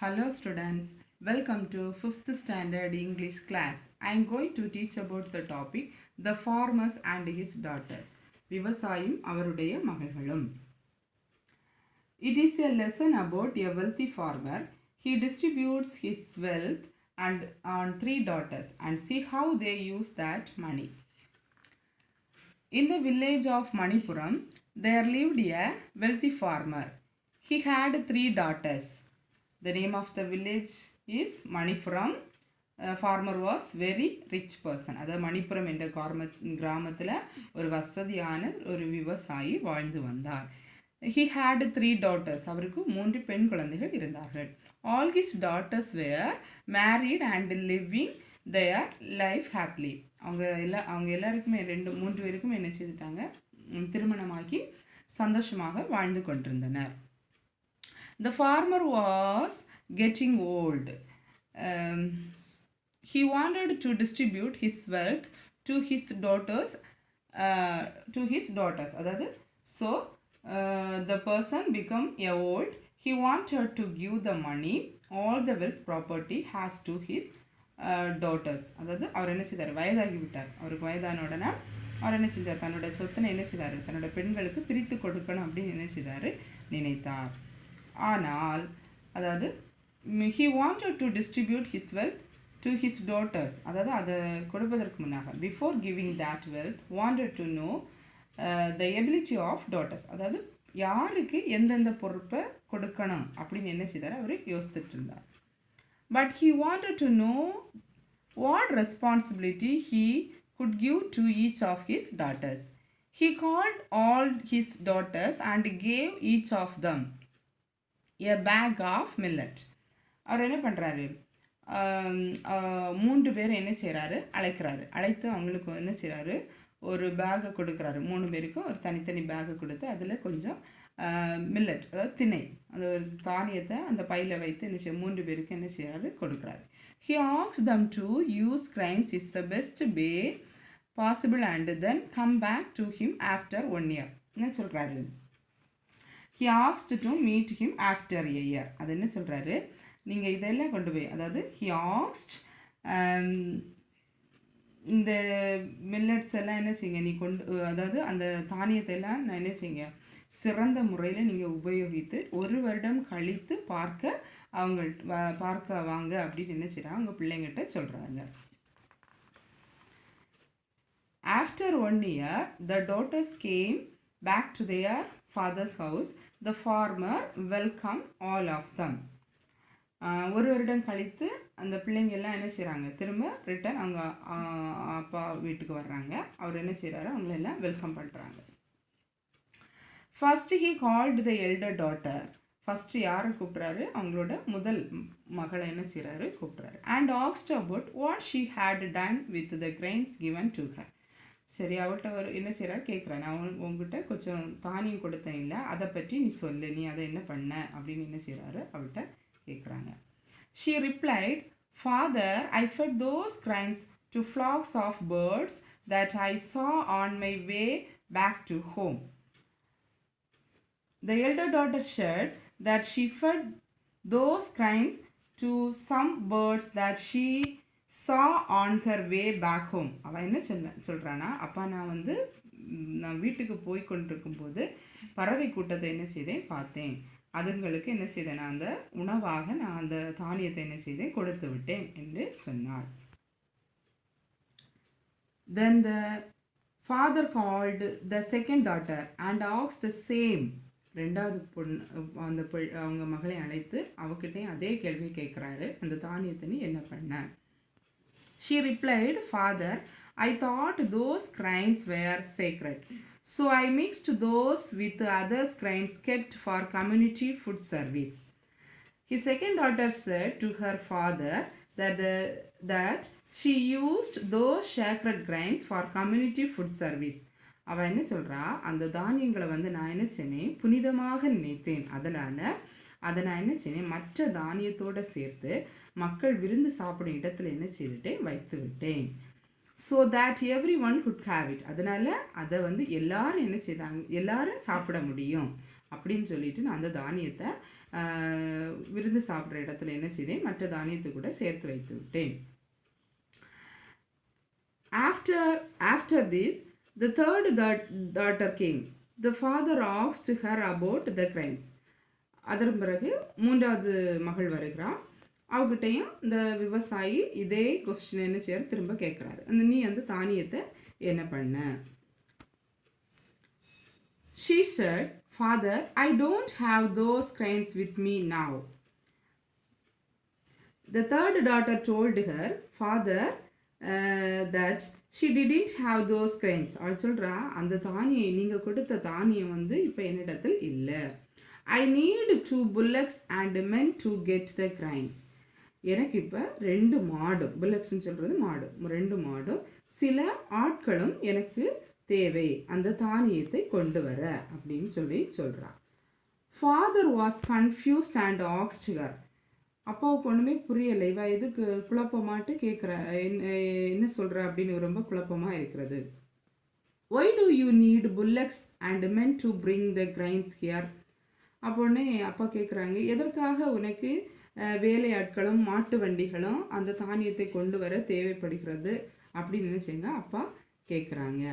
Hello students, welcome to 5th standard English class. I am going to teach about the topic The Farmers and His Daughters. விவசாயம் அவருடைய மகள்களும். It is a lesson about a wealthy farmer. He distributes his wealth and on 3 daughters and see how they use that money. In the village of Manipuram, there lived a wealthy farmer. He had 3 daughters. The name of the village is Manipuram. Farmer was very rich person. அதாவது மணிப்புரம் என்ற கிராமத்தில் ஒரு வசதியான ஒரு விவசாயி வாழ்ந்து வந்தார். He had 3 daughters. அவருக்கு 3 பெண் குழந்தைகள் இருந்தார்கள். All his daughters were married and living their life happily. அவங்க எல்லாருக்குமே 3 பேருக்கும் என்ன செய்துட்டாங்க, திருமணமாக்கி சந்தோஷமாக வாழ்ந்து கொண்டிருந்தனர். The farmer was getting old. He wanted to distribute his wealth to his daughters. அதாவது the person become old. He wanted to give the money, all the wealth property has to his daughters. அதாவது அவர் என்ன செய்தார், வயதாகி விட்டார். அவருக்கு வயதான உடனே அவர் என்ன செய்தார், தன்னோட சொத்தினை என்ன செய்தார், தன்னோட பெண்களுக்கு பிரித்து கொடுக்கணும் அப்படின்னு என்ன செய்தார், நினைத்தார். ஆனால் அதாவது he wanted to distribute his wealth to his daughters. அதாவது அதை கொடுப்பதற்கு முன்னாக before giving that wealth wanted to know the ability of daughters. அதாவது யாருக்கு எந்தெந்த பொறுப்பை கொடுக்கணும் அப்படின்னு என்ன செய்தார், அவர் யோசித்துட்டு இருந்தார். But he wanted to know what responsibility he could give to each of his daughters. He called all his daughters and gave each of them a bag of millet. அவர் என்ன பண்ணுறாரு, 3 பேர் என்ன செய்கிறாரு, அழைத்து அவங்களுக்கு என்ன செய்கிறாரு, ஒரு பேக்கை கொடுக்குறாரு. 3 பேருக்கும் ஒரு தனித்தனி பேக்கை கொடுத்து அதில் கொஞ்சம் மில்லட், அதாவது திணை, அந்த ஒரு தானியத்தை அந்த பையில் வைத்து என்ன செய்ய 3 பேருக்கு என்ன செய்கிறாரு, கொடுக்குறாரு. He asked them to use grains is the best way possible and then come back to him after 1 year. என்ன சொல்கிறாரு, he asked to meet him after a year. அது என்ன சொல்கிறாரு, நீங்கள் இதெல்லாம் கொண்டு போய், அதாவது he asked இந்த மில்லட்ஸ் எல்லாம் என்ன செய்யுங்க, நீ அதாவது அந்த தானியத்தை எல்லாம் நான் என்ன செய்யுங்க, சிறந்த முறையில் நீங்கள் உபயோகித்து 1 வருடம் கழித்து பார்க்க வாங்க அப்படின்னு என்ன செய்கிறாங்க, அவங்க பிள்ளைங்கிட்ட சொல்கிறாங்க. After 1 year, the daughters came back to their father's house. The farmer welcomed all of them. 1 வருடம் கழித்து அந்த பிள்ளைங்க எல்லாம் என்ன செய்கிறாங்க, திரும்ப ரிட்டர்ன் அவங்க அப்பா வீட்டுக்கு வர்றாங்க. அவர் என்ன செய்கிறாரு, அவங்களெல்லாம் வெல்கம் பண்ணுறாங்க. First he called the elder daughter. First யாரை கூப்பிட்றாரு, அவங்களோட முதல் மகளை என்ன செய்கிறாரு, கூப்பிட்றாரு. And asked about what she had done with the grains given to her. சரி, அவள்கிட்ட அவர் என்ன செய்கிறார், கேட்குறாரு, நான் உங்ககிட்ட கொஞ்சம் தானியம் கொடுத்தேன் இல்லை, அதை பற்றி நீ சொல்லு, நீ அதை என்ன பண்ண அப்படின்னு என்ன செய்கிறாரு, அவள்கிட்ட கேட்குறாங்க. She replied, Father, I fed those grains to flocks of birds that I saw on my way back to home. The elder daughter said that she fed those grains to some birds that she saw on her way back home. அவன் என்ன சொல்கிறானா, அப்பா நான் வீட்டுக்கு போய் கொண்டிருக்கும்போது பறவை கூட்டத்தை என்ன செய்தேன், பார்த்தேன். அதுங்களுக்கு என்ன செய்தேன், நான் அந்த உணவாக நான் அந்த தானியத்தை என்ன செய்தேன், கொடுத்து விட்டேன் என்று சொன்னார். Then the father called the second daughter and asked the same. 2வது பொண்ணு அவங்க மகளை அழைத்து அவகிட்டையும் அதே கேள்வி கேட்குறாரு, அந்த தானியத்தை நீ என்ன பண்ண. She replied, Father, I thought those grains were sacred, so I mixed those with others grains kept for community food service. His second daughter said to her father that she used those sacred grains for community food service. அவள் என்ன சொல்கிறா, அந்த தானியங்களை நான் என்ன செய்னேன், புனிதமாக நினைத்தேன், அதை நான் என்ன செய்னேன், மற்ற தானியத்தோடு சேர்த்து மக்கள் விருந்து சாப்பிடும் இடத்துல என்ன செய்துட்டேன், வைத்து விட்டேன். So that every one good have it. அதனால் அதை எல்லாரும் என்ன செய்தாங்க, எல்லாரும் சாப்பிட முடியும் அப்படின்னு சொல்லிட்டு நான் அந்த தானியத்தை விருந்து சாப்பிட்ற இடத்துல என்ன செய்தேன், மற்ற தானியத்தை கூட சேர்த்து வைத்து விட்டேன். After this, the third daughter came. The father asked her about the crimes. அதன் பிறகு மூன்றாவது மகள் வருகிறாள். அவகிட்டையும் இந்த விவசாயி இதே கொஸ்டின் என்ன செய்ய திரும்ப கேட்குறாரு. நீ அந்த தானியத்தை என்ன பண்ண? She said, Father, I don't have those grains with me now. The third daughter told her father that she didn't have those grains. அவள் சொல்கிறா, அந்த தானியம் நீங்கள் கொடுத்த தானியம் வந்து இப்போ என்னிடத்தில் இல்லை. I need 2 bullocks and men to get the grains. எனக்கு இப்போ 2 மாடும், புல்லக்ஸ்ன்னு சொல்கிறது மாடு, 2 மாடும் சில ஆட்களும் எனக்கு தேவை அந்த தானியத்தை கொண்டு வர அப்படின்னு சொல்கிறா. Father was confused and asked her. அப்பாவுக்கு ஒன்றுமே புரியலை, இவ எதுக்கு குழப்பமாட்டு கேட்குற, என்ன சொல்கிற அப்படின்னு ரொம்ப குழப்பமாக இருக்கிறது. Why do you need bullocks and men to bring the grains here? அப்போன்னே அப்பா கேட்குறாங்க, எதற்காக உனக்கு வேலையாட்களும் மாட்டு வண்டிகளும் அந்த தானியத்தை கொண்டு வர தேவைப்படுகிறது அப்படின்னு நினைச்சேங்க அப்பா கேட்குறாங்க.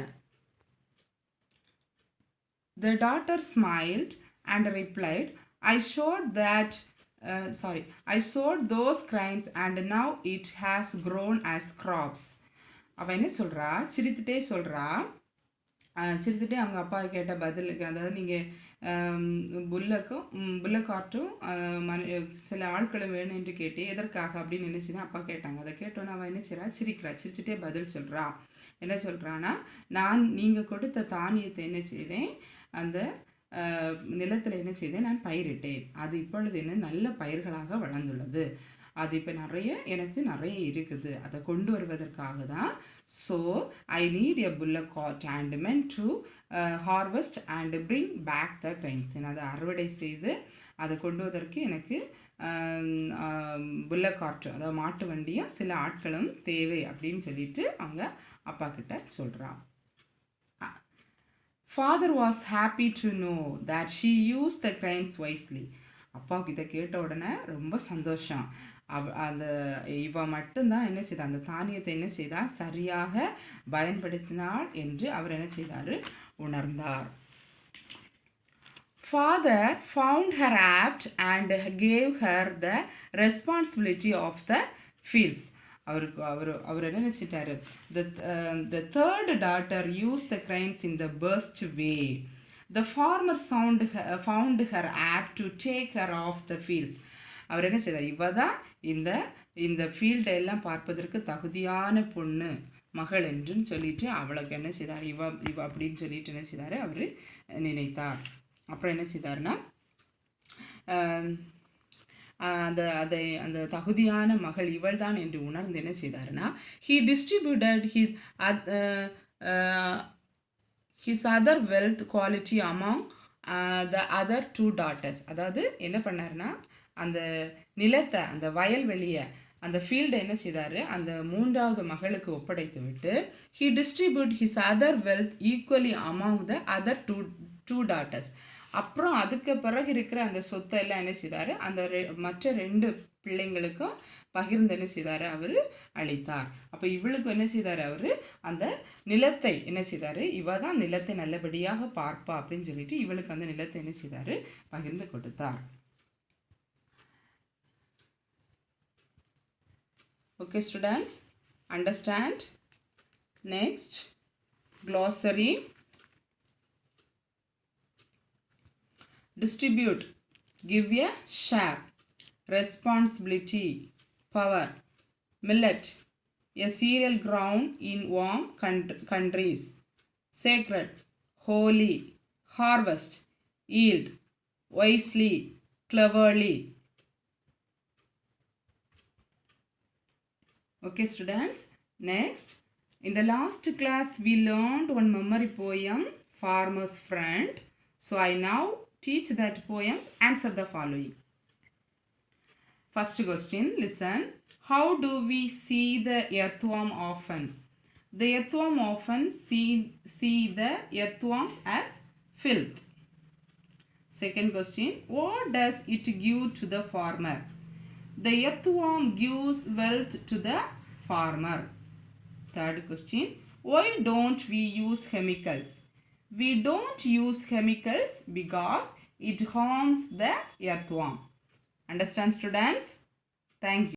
The daughter smiled and replied, I sowed those grains and now it has grown as crops. அவள் என்ன சொல்கிறா, சிரித்துட்டே சொல்கிறா, சிரித்துட்டே அவங்க அப்பா கேட்ட பதிலுக்கு, அதாவது நீங்கள் புல்லக்காட்டும் சில ஆட்களும் வேணும் என்று கேட்டு எதற்காக அப்படின்னு என்ன செய்யணும் அப்பா கேட்டாங்க. அதை கேட்டோன்னு அவள் என்ன செய்கிறா, சிரிச்சிட்டே பதில் சொல்கிறா. என்ன சொல்கிறான்னா, நீங்கள் கொடுத்த தானியத்தை என்ன செய்தேன், அந்த நிலத்தில் என்ன செய்தேன், நான் பயிரிட்டேன். அது இப்பொழுது என்ன நல்ல பயிர்களாக வளர்ந்துள்ளது. அது இப்போ எனக்கு நிறைய இருக்குது. அதை கொண்டு வருவதற்காக தான். So I need a bullock cart and men to harvest and bring back the grains. அதை அறுவடை செய்து அதை கொண்டு வருவதற்கு எனக்கு bullock cart, அதாவது மாட்டு வண்டியும் சில ஆட்களும் தேவை அப்படின்னு சொல்லிட்டு அவங்க அப்பா கிட்ட சொல்கிறான். Father was happy to know that she used the grains wisely. அப்பாவுக்கு இதை கேட்ட உடனே ரொம்ப சந்தோஷம். இவ மட்டும்தான் என்ன செய்தா, அந்த தானியத்தை என்ன செய்தா சரியாக பயன்படுத்தினாள் என்று அவர் என்ன செய்தார், உணர்ந்தார். Father found her apt and gave her the responsibility of the fields. அவர் என்ன நினைச்சிட்டாரு, the third daughter used the grains in the best way. The farmer found her apt to take care of the fields. அவர் என்ன செய்தார், இவ தான் இந்த ஃபீல்டை எல்லாம் பார்ப்பதற்கு தகுதியான பொண்ணு மகள் என்றுன்னு சொல்லிட்டு அவளுக்கு என்ன செய்தார், இவ அப்படின்னு சொல்லிட்டு என்ன செய்தார் அவர் நினைத்தார். அப்புறம் என்ன செய்தார்னா, அந்த தகுதியான மகள் இவள் தான் என்று உணர்ந்து என்ன செய்தாருன்னா, he distributed his other wealth quality among the other 2 daughters. அதாவது என்ன பண்ணாருன்னா, அந்த நிலத்தை, அந்த வயல்வெளியை, அந்த ஃபீல்டை என்ன செய்தார், அந்த 3வது மகளுக்கு ஒப்படைத்து விட்டு he distributed his other wealth equally among the other two daughters. அப்புறம் அதுக்கு பிறகு இருக்கிற அந்த சொத்தை எல்லாம் என்ன செய்தார், அந்த மற்ற 2 பிள்ளைங்களுக்கும் பகிர்ந்து என்ன செய்தார், அவர் அளித்தார். அப்போ இவளுக்கு என்ன செய்தார், அவர் அந்த நிலத்தை என்ன செய்தார், இவ தான் நிலத்தை நல்லபடியாக பார்ப்பா அப்படின்னு சொல்லிட்டு இவளுக்கு அந்த நிலத்தை என்ன செய்தார், பகிர்ந்து கொடுத்தார். Okay students, understand. Next, glossary. Distribute, give a share. Responsibility, power. Millet, a cereal ground in warm countries. Sacred, holy. Harvest, yield. Wisely, cleverly. Okay students, next, in the last class we learned one memory poem, Farmer's Friend. So I now teach that poems. Answer the following. First question, listen. How do we see the earthworm often? The earthworm often see the earthworms as filth. Second question, what does it give to the farmer? The earthworm gives wealth to the farmer. Third question, why don't we use chemicals? We don't use chemicals because it harms the earthworm. Understand, students? Thank you.